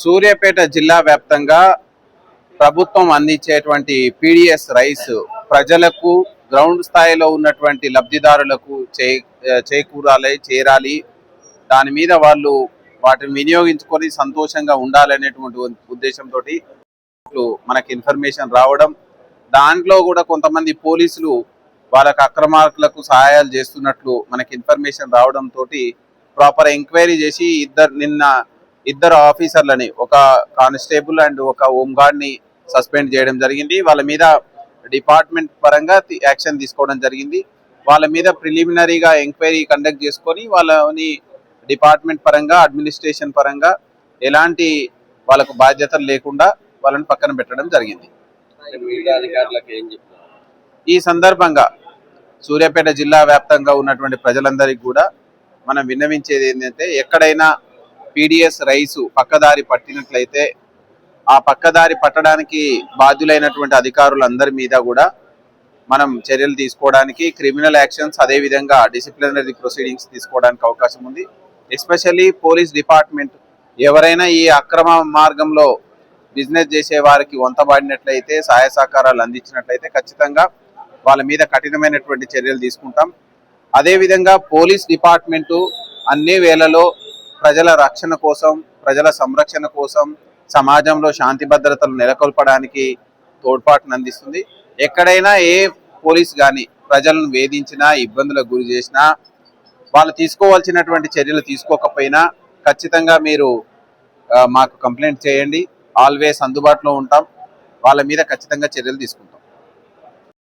సూర్యాపేట జిల్లా వ్యాప్తంగా ప్రభుత్వం అందించేటువంటి పీడిఎస్ రైస్ ప్రజలకు గ్రౌండ్ స్థాయిలో ఉన్నటువంటి లబ్ధిదారులకు చేరాలి. దాని మీద వాళ్ళు వాటిని వినియోగించుకొని సంతోషంగా ఉండాలనేటువంటి ఉద్దేశంతో మనకి ఇన్ఫర్మేషన్ రావడం, దాంట్లో కూడా కొంతమంది పోలీసులు వాళ్ళకు అక్రమార్కులకు సహాయాలు చేస్తున్నట్లు మనకి ఇన్ఫర్మేషన్ రావడంతో ప్రాపర్ ఎంక్వైరీ చేసి ఇద్దరు ఆఫీసర్లని, ఒక కానిస్టేబుల్ అండ్ ఒక హోంగార్డ్ ని సస్పెండ్ చేయడం జరిగింది. వాళ్ళ మీద డిపార్ట్మెంట్ పరంగా యాక్షన్ తీసుకోవడం జరిగింది. వాళ్ళ మీద ప్రిలిమినరీగా ఎంక్వైరీ కండక్ట్ చేసుకొని వాళ్ళని డిపార్ట్మెంట్ పరంగా అడ్మినిస్ట్రేషన్ పరంగా ఎలాంటి వాళ్ళకు బాధ్యతలు లేకుండా వాళ్ళని పక్కన పెట్టడం జరిగింది. ఈ సందర్భంగా సూర్యాపేట జిల్లా వ్యాప్తంగా ఉన్నటువంటి ప్రజలందరికీ కూడా మనం విన్నవించేది ఏంటంటే, ఎక్కడైనా పీడిఎస్ రైసు పక్కదారి పట్టినట్లయితే ఆ పక్కదారి పట్టడానికి బాధ్యులైనటువంటి అధికారులందరి మీద కూడా మనం చర్యలు తీసుకోవడానికి, క్రిమినల్ యాక్షన్స్ అదేవిధంగా డిసిప్లినరీ ప్రొసీడింగ్స్ తీసుకోవడానికి అవకాశం ఉంది. ఎస్పెషల్లీ పోలీస్ డిపార్ట్మెంట్ ఎవరైనా ఈ అక్రమ మార్గంలో బిజినెస్ చేసే వారికి వంతబాడినట్లయితే, సహాయ సహకారాలు అందించినట్లయితే ఖచ్చితంగా వాళ్ళ మీద కఠినమైనటువంటి చర్యలు తీసుకుంటాం. అదేవిధంగా పోలీస్ డిపార్ట్మెంటు అన్ని వేళలో ప్రజల రక్షణ కోసం, ప్రజల సంరక్షణ కోసం, సమాజంలో శాంతి భద్రతలు నెలకొల్పడానికి తోడ్పాటును అందిస్తుంది. ఎక్కడైనా ఏ పోలీస్ కానీ ప్రజలను వేధించినా, ఇబ్బందులకు గురి చేసినా, వాళ్ళు తీసుకోవాల్సినటువంటి చర్యలు తీసుకోకపోయినా ఖచ్చితంగా మీరు మాకు కంప్లైంట్ చేయండి. ఆల్వేస్ అందుబాటులో ఉంటాం. వాళ్ళ మీద ఖచ్చితంగా చర్యలు తీసుకుంటాం.